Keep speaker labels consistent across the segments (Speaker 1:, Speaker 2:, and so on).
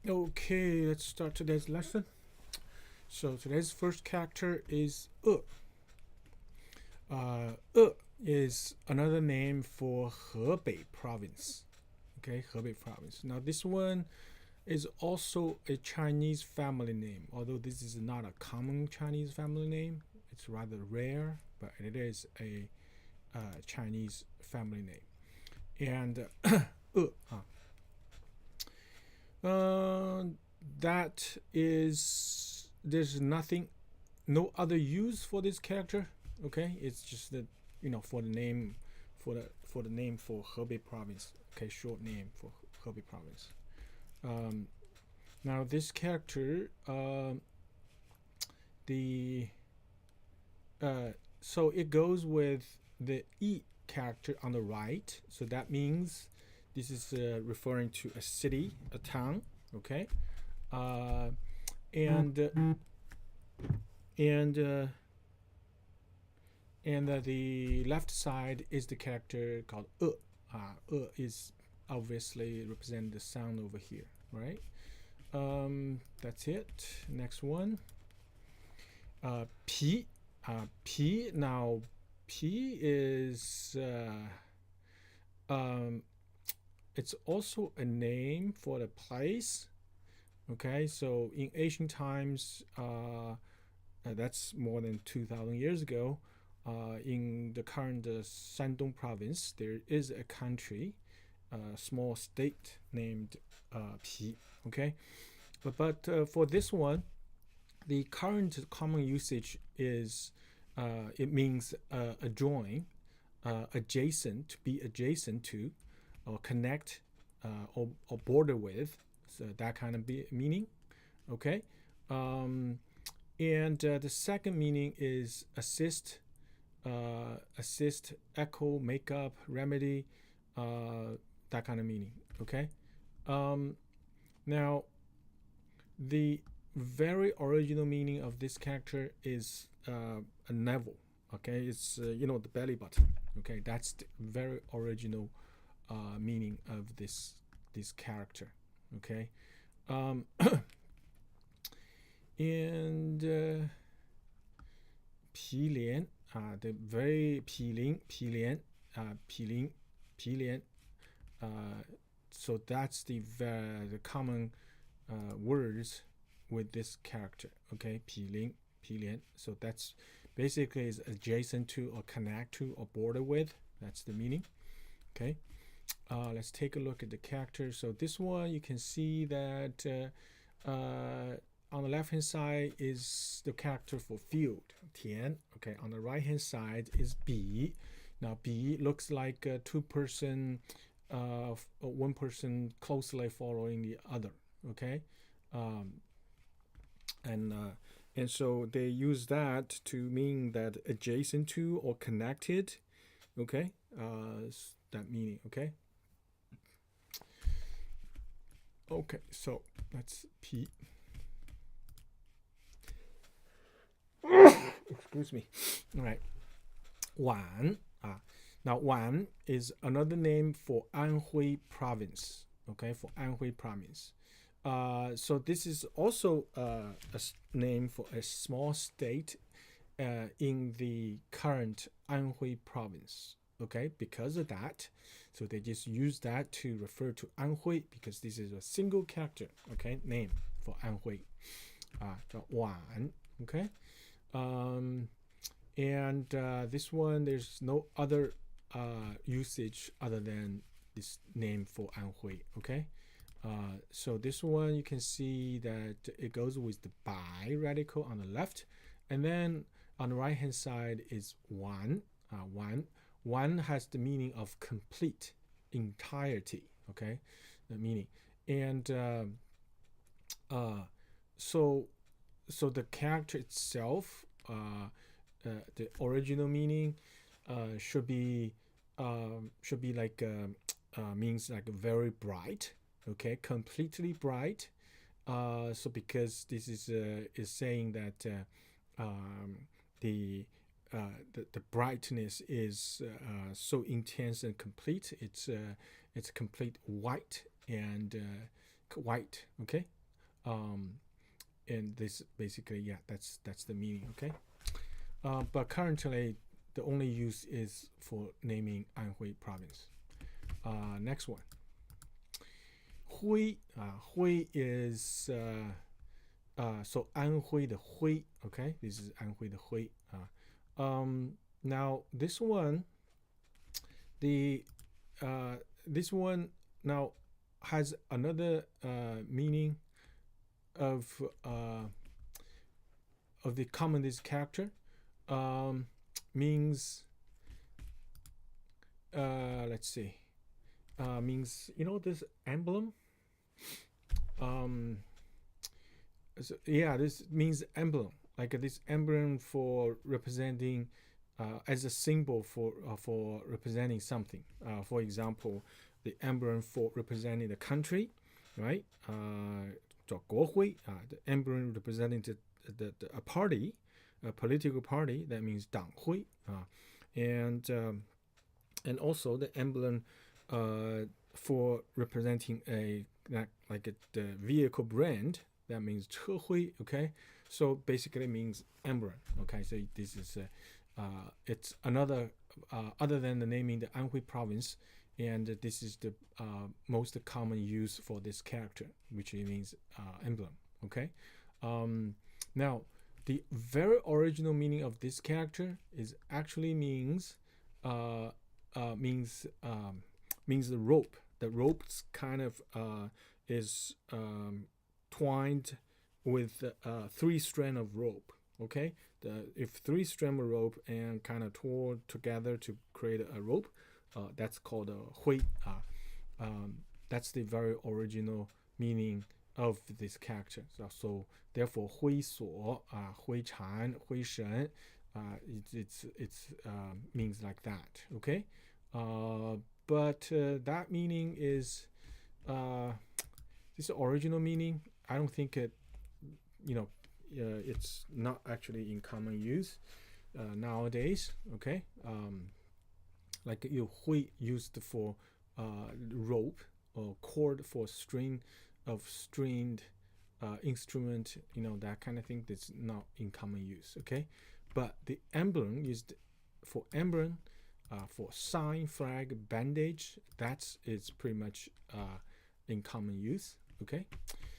Speaker 1: Okay, let's start today's lesson. So today's first character is is another name for Hebei province. Okay, Hebei province. Now this one is also a Chinese family name, although this is not a common Chinese family name. It's rather rare, but it is a Chinese family name. And that is, there's no other use for this character. Okay, it's just that for the name, for the name for Hebei province. Okay, short name for Hebei province. Um, Now this character, the so it goes with the E character on the right. So that means this is referring to a city, a town. Okay, uh, and and the left side is the character called is obviously represent the sound over here, right? That's it. Next one. P. P. Now, P is it's also a name for the place. Okay, so in ancient times, that's more than 2,000 years ago. In the current Shandong province, there is a country, a small state named Pi. Okay, but for this one, the current common usage is it means adjoin, adjacent, be adjacent to, or connect, or border with. So that kind of meaning. Okay. And the second meaning is assist, echo, makeup, remedy, that kind of meaning. Okay. Now, the very original meaning of this character is a navel. Okay, it's the belly button. Okay, that's the very original meaning of this character. Okay, and 毗连 the very 毗连 so that's the common words with this character. Okay, 毗连. So that's basically is adjacent to or connect to or border with. That's the meaning. Okay, let's take a look at the character. So this one, you can see that on the left hand side is the character for field, 田. Okay, on the right hand side is 比. Now 比 looks like a two-person, one person closely following the other. Okay, and so they use that to mean that adjacent to or connected. Okay, that meaning. Okay. Okay, so that's P. Excuse me. All right. Wan. Now, Wan is another name for Anhui province. Okay, for Anhui province. So this is also a name for a small state in the current Anhui province. Okay, because of that, so they just use that to refer to Anhui because this is a single character. Okay, name for Anhui. Wan. Okay, and this one, there's no other usage other than this name for Anhui. Okay. So this one, you can see that it goes with the bai radical on the left, and then on the right hand side is wan. Wan has the meaning of complete, entirety. Okay, the meaning, and so the character itself, the original meaning should be like means like very bright. Okay, completely bright. So because this is saying that the brightness is so intense and complete. It's complete white and white. Okay, And this basically, yeah, that's the meaning. Okay. But currently, the only use is for naming Anhui province. Next one. Hui. Hui is so Anhui the Hui. Okay, this is Anhui the Hui. Now this one, this one now has another meaning of the commonest character. Means let's see. Means this emblem. So yeah, this means emblem, like this emblem for representing as a symbol for representing something. For example, the emblem for representing the country, right? 叫国徽 the emblem representing a party, a political party, that means 党徽 and also the emblem for representing the vehicle brand, that means 车徽. Okay, so basically means emblem. Okay, so this is it's another other than the naming the Anhui province, and this is the most common use for this character, which means emblem. Okay, now the very original meaning of this character is actually means the rope. The rope's kind of is twined with 3 strands of rope. Okay, if 3 strands of rope and kind of tore together to create a rope, that's called a hui. That's the very original meaning of this character. So therefore, 挥所, 挥禅, 挥神, it's means like that. Okay, but that meaning is this original meaning. I don't think it, it's not actually in common use nowadays. Okay, like hui used for rope or cord for string of stringed instrument, that kind of thing. That's not in common use. Okay, but the emblem used for emblem, for sign, flag, bandage, it's pretty much in common use. Okay,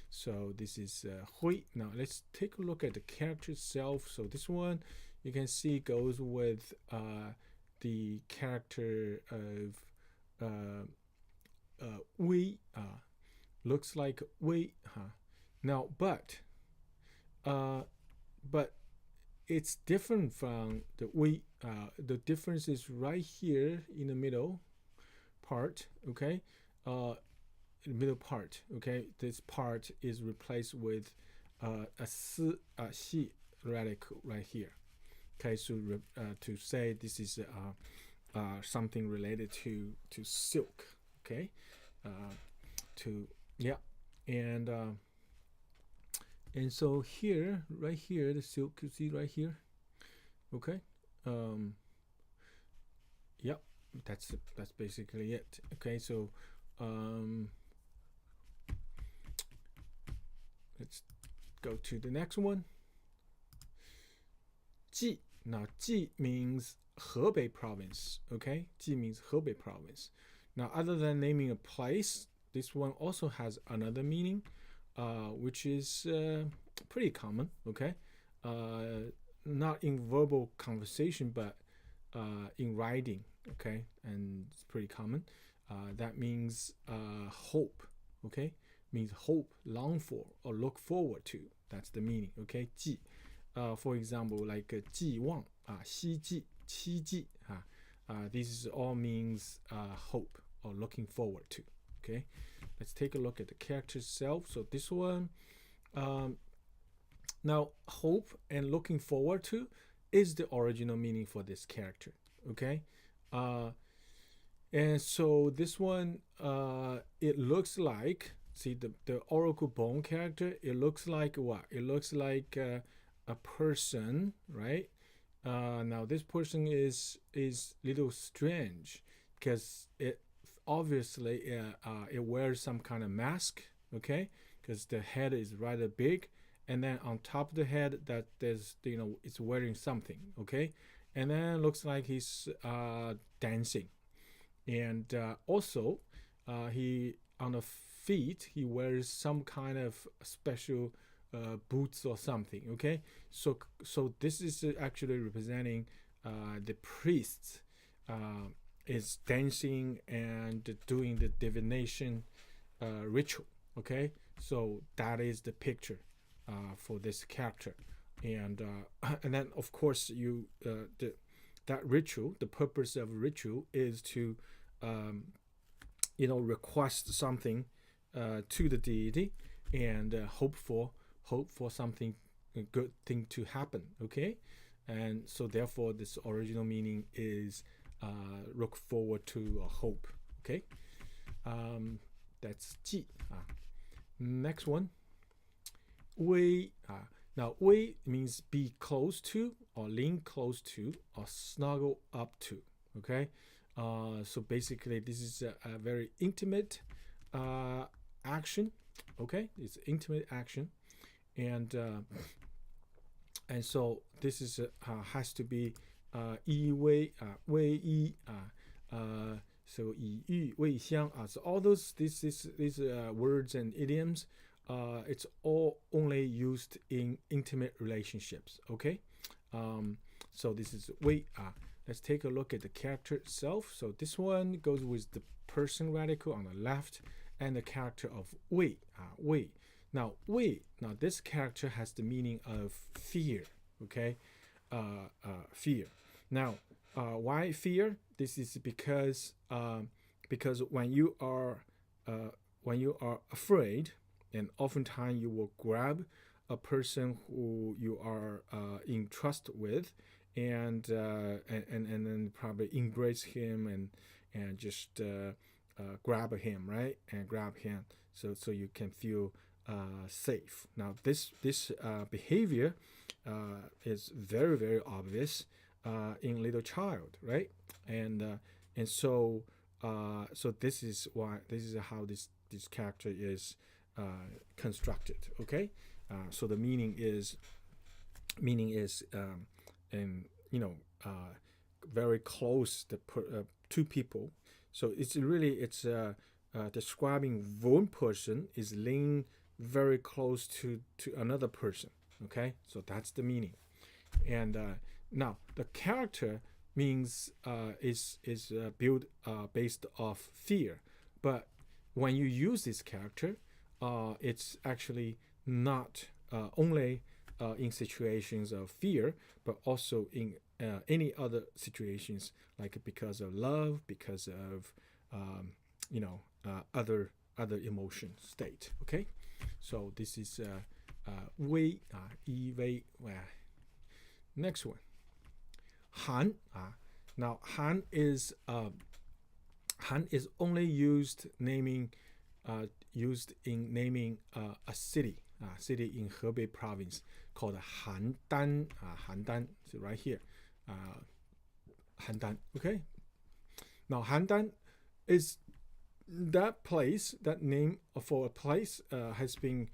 Speaker 1: so this is hui. Now let's take a look at the character itself. So this one you can see goes with the character of wei. Looks like wei. Now, but it's different from the wei. The difference is right here in the middle part. Okay, the middle part. Okay, this part is replaced with a xi radical right here. Okay, so to say this is something related to silk. Okay, and so here, right here, the silk, you see right here. Okay, that's basically it. Okay, so let's go to the next one. 冀. Now, 冀means Hebei province. Okay, 冀means Hebei province. Now, other than naming a place, this one also has another meaning, which is pretty common. Okay, not in verbal conversation, but in writing. Okay, and it's pretty common. That means hope. Okay, means hope, long for, or look forward to. That's the meaning. Okay, 冀. For example, like 寄望, 希冀, 期冀. This all means hope or looking forward to. Okay, let's take a look at the character itself. So this one, now hope and looking forward to is the original meaning for this character. Okay, and so this one, it looks like, see the oracle bone character, it looks like what? It looks like a person, right? Now this person is little strange because it obviously it wears some kind of mask. Okay, because the head is rather big, and then on top of the head that there's it's wearing something, okay, and then looks like he's dancing, and also he on the feet he wears some kind of special boots or something, okay, so this is actually representing the priests is dancing and doing the divination ritual, okay, so that is the picture for this character, and and then of course that ritual, the purpose of ritual is to request something to the deity and hope for something a good thing to happen, okay, and so therefore this original meaning is look forward to a hope, okay, that's 记 next one 微 now 微 means be close to or lean close to or snuggle up to, okay, so basically this is a very intimate action, okay, it's intimate action, and so this is has to be 依偎 偎依 so 以喻为相 so all these words and idioms it's all only used in intimate relationships, okay, so this is 为 let's take a look at the character itself. So this one goes with the person radical on the left and the character of 为 为 now 为 now this character has the meaning of fear, okay, fear. Now why fear? This is because when you are afraid, and oftentimes you will grab a person who you are in trust with, and then probably embrace him and just grab him, right, and grab him so you can feel safe. Now this behavior is very, very obvious in little child, right, and so this is how this character is constructed, okay, so the meaning is and very close to people, so it's describing one person is leaning very close to another person, okay, so that's the meaning, and now the character means is built based off fear, but when you use this character, it's actually not only in situations of fear, but also in any other situations, like because of love, because of other emotion state, okay, so this is 微 依偎 next one 寒 now Han is only used in naming a city in Hebei province called Handan. Handan is right here. Handan, okay. Now Handan is that place. That name for a place has been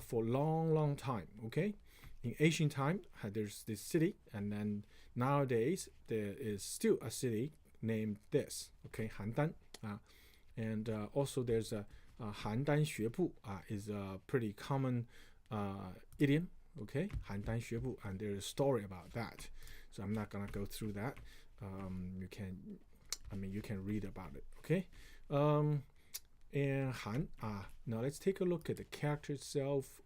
Speaker 1: for a long time, okay. In ancient time, there's this city, and then nowadays there is still a city named this, okay, Handan. And also there's a Handan 学部 is a pretty common idiom, okay, Handan 学部, and there's a story about that. So I'm not gonna go through that. You can read about it, okay. And Han, now let's take a look at the character itself.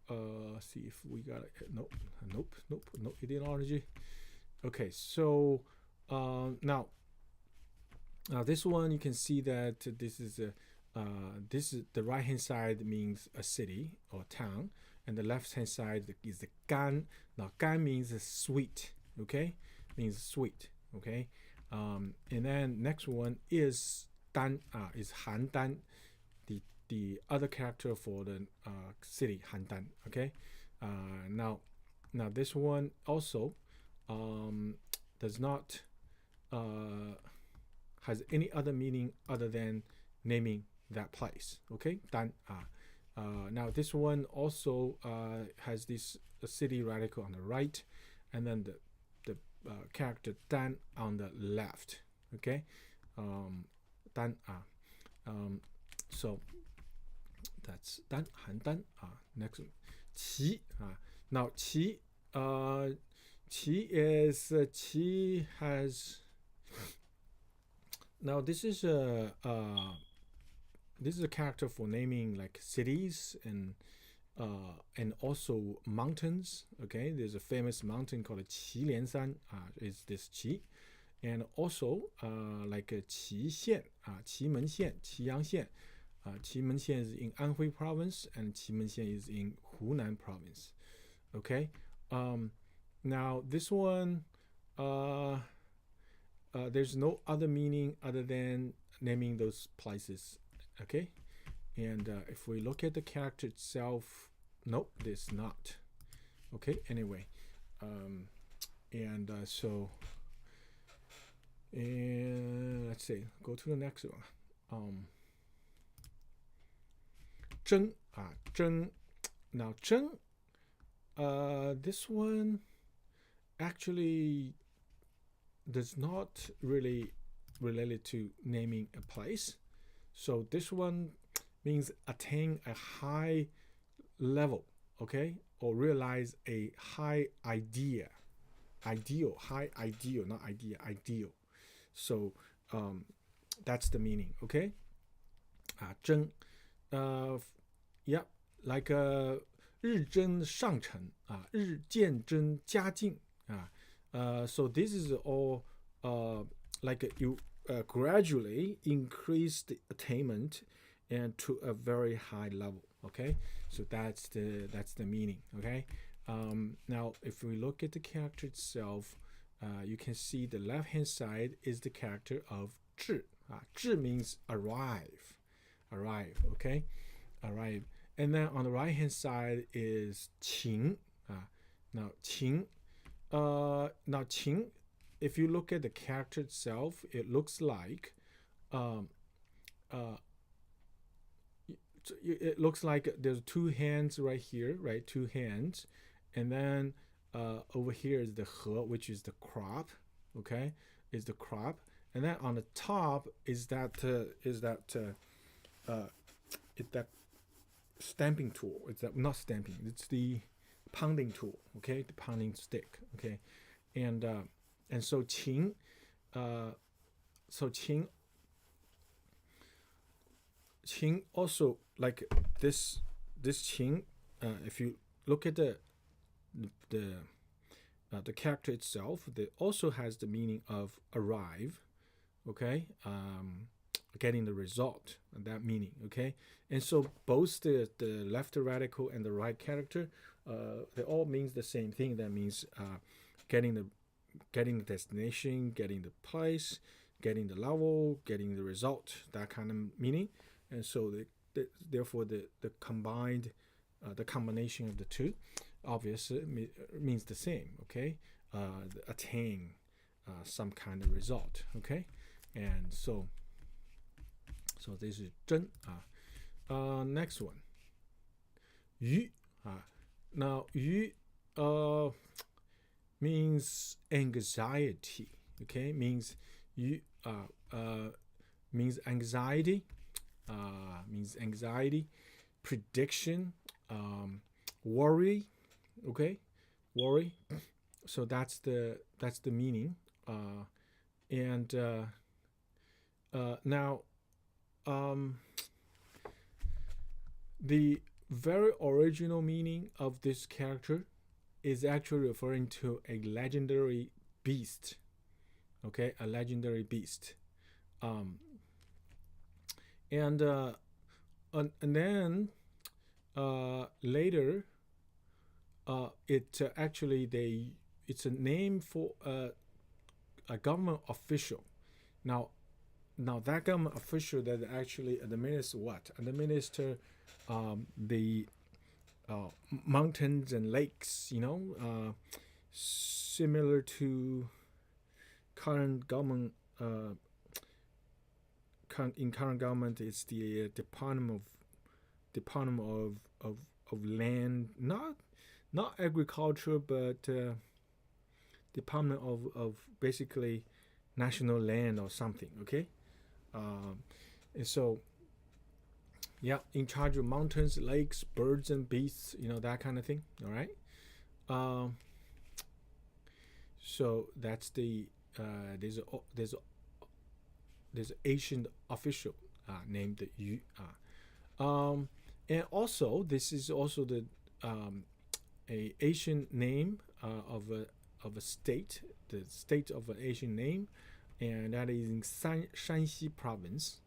Speaker 1: See if we got it. Nope, no ideology. Okay, so now this one you can see that this is the right hand side means a city or town, and the left hand side is the gan. Now gan means sweet, okay, means sweet, okay. And then next one is dan, is Handan, the other character for the city Handan, okay. Now this one also does not has any other meaning other than naming that place, okay. Dan Now this one also has this city radical on the right, and then the character dan on the left. Okay, dan so that's dan han dan. Next one, qi. Now qi qi is qi has. Now this is a character for naming like cities and also mountains. Okay, there's a famous mountain called Qilianshan. Is this Qi, and also like Qixian, Qimenxian, Qiangxian. Qimenxian is in Anhui province, and Qimenxian is in Hunan province. Okay, now this one, there's no other meaning other than naming those places. Okay, and if we look at the character itself, nope, there's not. Okay, anyway, and so let's see, go to the next one. 真 真. Now 真, this one actually does not really related to naming a place. So this one means attain a high level, okay, or realize a high idea, ideal, high ideal, not idea, ideal. So that's the meaning, okay. 真, yeah, like 日臻上乘, 日渐臻佳境. So this is all like you gradually increase the attainment and to a very high level. Okay, so that's the meaning. Okay, now if we look at the character itself, you can see the left hand side is the character of 至. 至 means arrive. Okay, arrive. And then on the right hand side is 情. Now 情. Now 情, if you look at the character itself, it looks like it looks like there's two hands right here, right? Two hands, and then over here is the he, which is the crop. Okay, is the crop, and then on the top is that stamping tool. It's that, not stamping. It's the pounding tool. Okay, the pounding stick. Okay, and so 情, so 情also like this 情. If you look at the character itself, it also has the meaning of arrive. Okay, getting the result, that meaning. Okay, and so both the left radical and the right character, they all means the same thing. That means getting the destination, getting the place, getting the level, getting the result, that kind of meaning. And so therefore the combined the combination of the two obviously means the same. Okay, attain some kind of result. Okay, and so this is 真. Next one, 愚. Now 愚 means anxiety. Okay, means you means anxiety, prediction, worry. Okay, worry. So that's the meaning. And now the very original meaning of this character is actually referring to a legendary beast. Okay, a legendary beast. And then later, it actually it's a name for a government official. Now that government official that actually administers what? Administer the mountains and lakes, similar to current government. In current government, it's the Department of department of land, not agriculture, but department of basically national land or something. Okay, and so yeah, in charge of mountains, lakes, birds and beasts, that kind of thing. All right. Um, so that's the there's an Asian official named Yu. And also this is also the a Asian name of a state, the state of an Asian name, and that is in Shanxi province.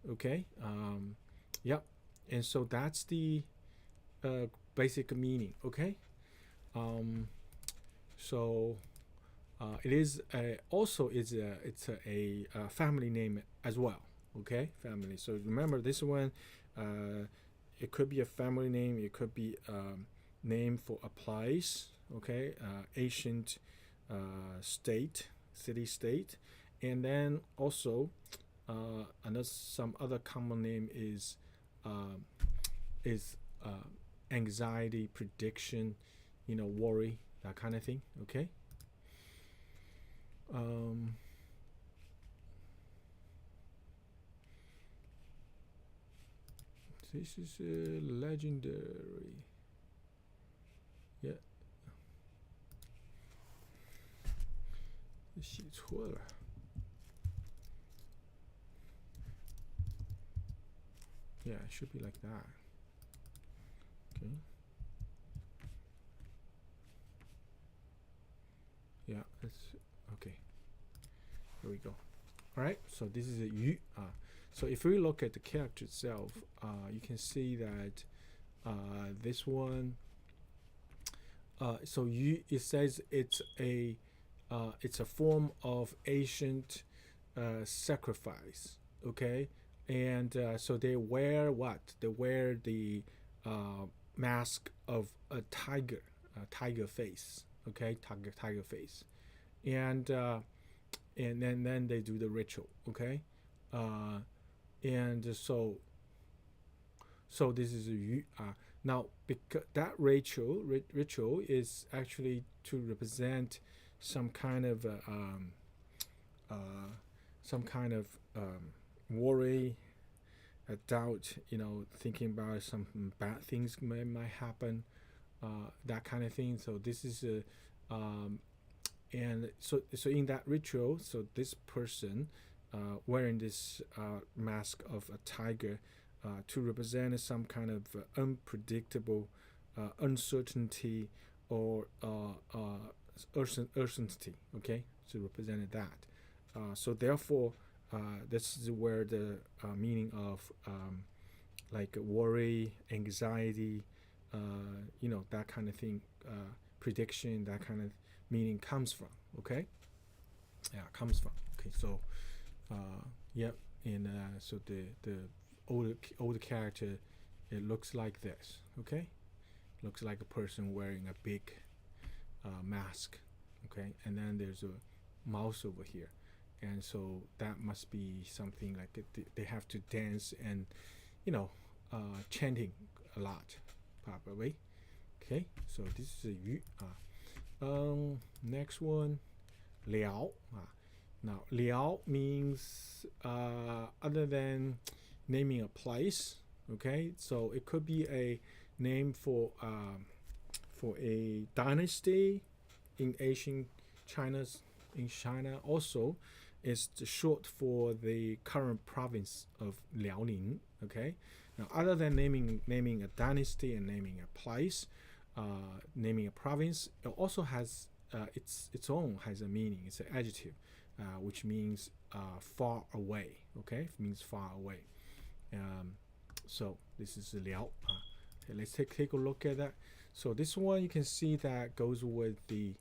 Speaker 1: Okay. Yep. And so that's the basic meaning. Okay. So it is also it's a family name as well. Okay, family. So remember this one. It could be a family name. It could be name for a place. Okay, ancient state, city state, and then also another some other common name is anxiety, prediction, worry, that kind of thing. Okay. This is legendary. Yeah. 写错了。Yeah, it should be like that. Okay. Yeah, that's okay. Here we go. All right. So this is a yu. So if we look at the character itself, you can see that this one. So yu, it says it's a form of ancient sacrifice. Okay, and so they wear what? They wear the mask of a tiger face. Okay, tiger face, and then they do the ritual. Okay, and so this is a yu. Now, because that ritual is actually to represent some kind of worry, a doubt, thinking about some bad things might happen, that kind of thing. So this is and so in that ritual, so this person wearing this mask of a tiger to represent some kind of unpredictable uncertainty or urgency. Okay, to represent that. So therefore, this is where the meaning of like worry, anxiety, that kind of thing, prediction, that kind of meaning comes from. Okay, yeah, comes from. Okay, so yep, and so the older character, it looks like this. Okay, looks like a person wearing a big mask. Okay, and then there's a mouse over here, and so that must be something like they have to dance and chanting a lot, probably. Okay, so this is a yu. Next one, liao. Now liao means other than naming a place. Okay, so it could be a name for a dynasty in ancient China. Also, is short for the current province of Liaoning. Okay, now other than naming a dynasty and naming a place, naming a province, it also has its own has a meaning. It's an adjective, which means far away. Okay, it means far away. So this is Liao. Okay, let's take a look at that. So this one you can see that goes with the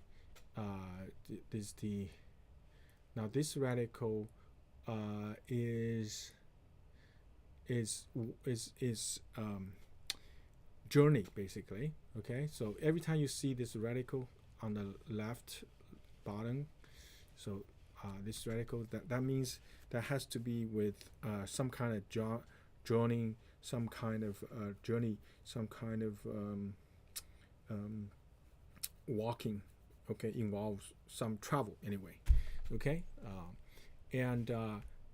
Speaker 1: now this radical is journey, basically. Okay, so every time you see this radical on the left bottom, so this radical, that means that has to be with some kind of journey some kind of journey, some kind of walking. Okay, involves some travel anyway. Okay, and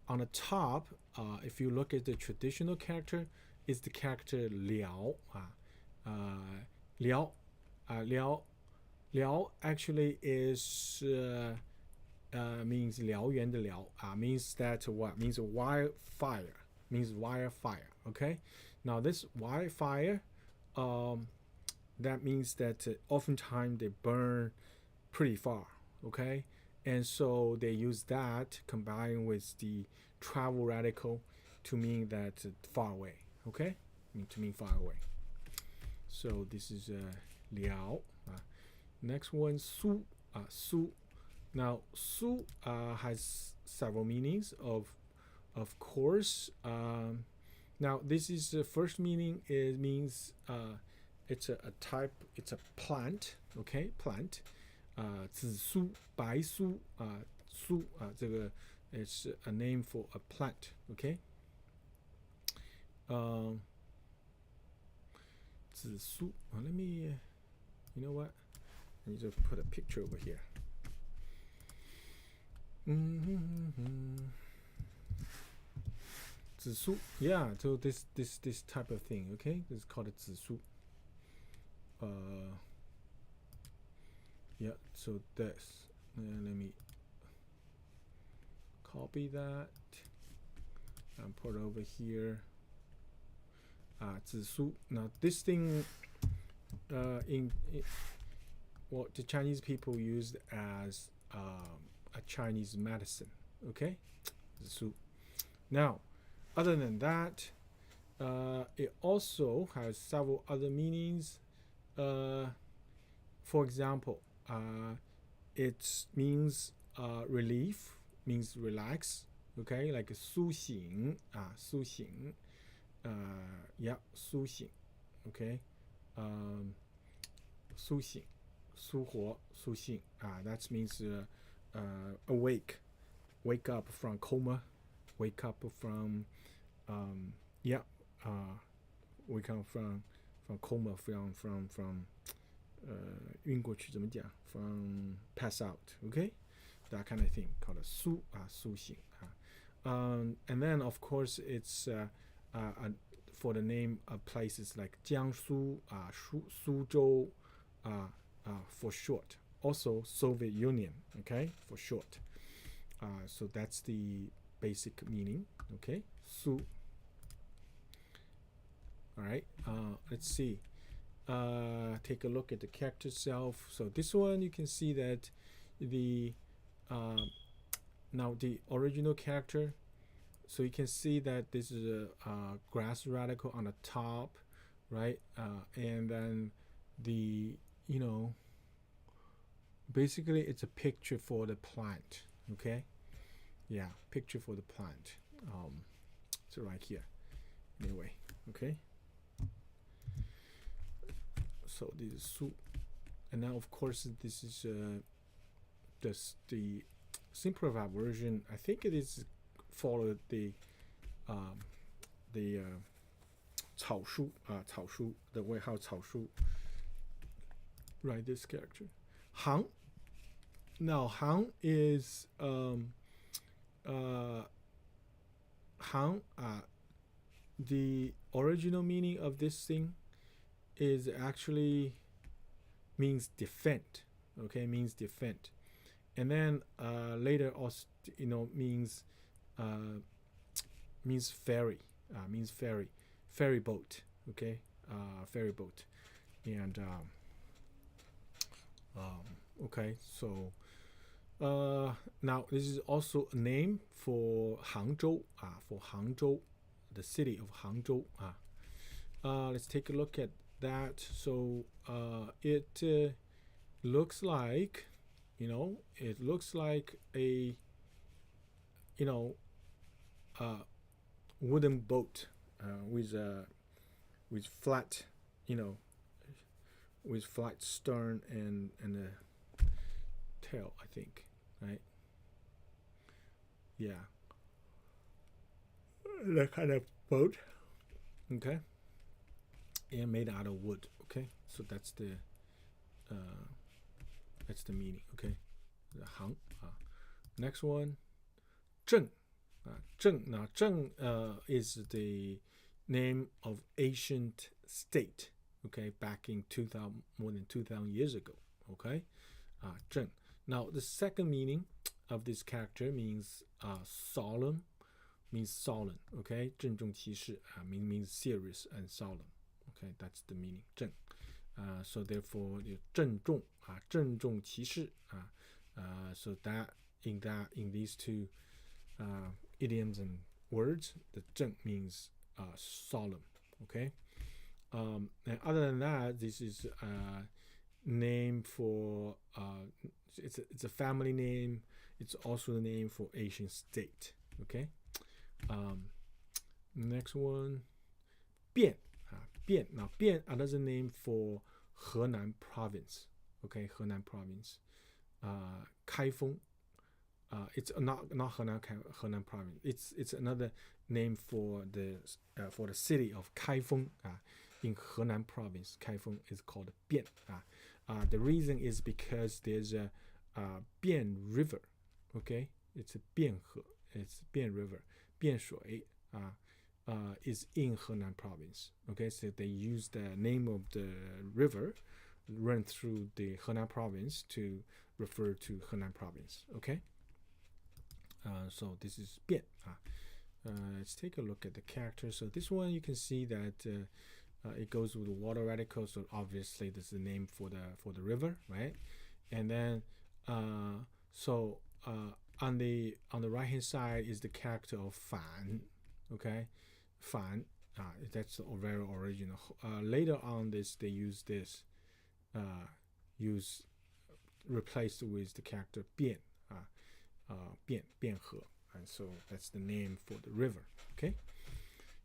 Speaker 1: on the top, if you look at the traditional character, is the character liao. Liao, liao actually is means 燎原的燎 means that what means wildfire, means wildfire. Okay, now this wildfire, that means that oftentimes they burn pretty far. Okay, and so they use that combined with the travel radical to mean that far away. Okay, to mean far away. So this is liao. Next one, su. Su. Now su has several meanings. Of course. Now this is the first meaning. It means it's a type. It's a plant. Okay, plant. 紫苏、白苏苏这个 is a name for a plant. Okay. 紫苏. Let me. You know what? I need to put a picture over here. Zisu. Yeah, so this type of thing, okay? This is called a zisu. Yeah, so this. Let me copy that and put it over here. Zisu. Now this thing in what the Chinese people used as a Chinese medicine. Okay, Zisu. Now, other than that, it also has several other meanings. For example, it means relief, means relax. Okay, like 苏醒苏醒 yeah, 苏醒 okay, 苏醒苏活苏醒that means awake, wake up from coma, wake up from yeah, wake up from coma, from 晕过去怎么讲 from pass out. Okay, that kind of thing called a 苏醒 and then of course it's for the name of places like Jiangsu, Suzhou, for short. Also Soviet Union, okay, for short. So that's the basic meaning. Okay, Su. All right, let's see. Take a look at the character itself. So this one you can see that the now the original character. So you can see that this is a grass radical on the top, right? And then the basically it's a picture for the plant. Okay, yeah, picture for the plant. So right here. Anyway, okay. So this is Su, and now of course this is the simplified version. I think it is followed the 草书 草书 the way how 草书 write this character. Hang. Now Hang is Hang the original meaning of this thing is actually means defend. Okay, means defend, and then later also means ferry, means ferry boat. Okay, ferry boat, and okay, so now this is also a name for Hangzhou, for Hangzhou, the city of Hangzhou. Let's take a look at that. So it looks like it looks like a wooden boat with flat with flat stern and a tail, I think, right? Yeah, that kind of boat. Okay, and made out of wood. Okay, so that's the meaning. Okay, 行 next one, 郑 郑 now 郑 is the name of ancient state. Okay, back in 2000, more than 2,000 years ago. Okay, 郑. Now the second meaning of this character means solemn, means solemn. Okay, 郑重其事 means serious and solemn. Okay, that's the meaning. 郑 so therefore 郑重郑重其事 so that in these two idioms and words, the 郑 means solemn. Okay, and other than that, this is a name for it's a family name. It's also the name for Asian state. Okay, next one, 汴 汴 now 汴 another name for Henan province. Okay, Henan province. 开封 it's not Henan province. It's another name for the city of Kaifeng in Henan province. Kaifeng is called 汴 the reason is because there's a 汴 river. Okay, it's a 汴河, it's 汴 river. 汴水 is in Henan province. Okay, so they use the name of the river run through the Henan province to refer to Henan province. Okay, so this is 汴 let's take a look at the characters. So this one you can see that it goes with the water radical, so obviously this is the name for the river, right? And then so on the right hand side is the character of fan. Okay, fan that's very original. Later on this they use this replaced with the character 汴 汴河, and so that's the name for the river. Okay,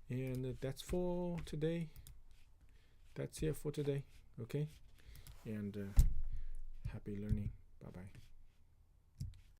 Speaker 1: and that's for today. That's it for today. Okay, and happy learning. Bye bye.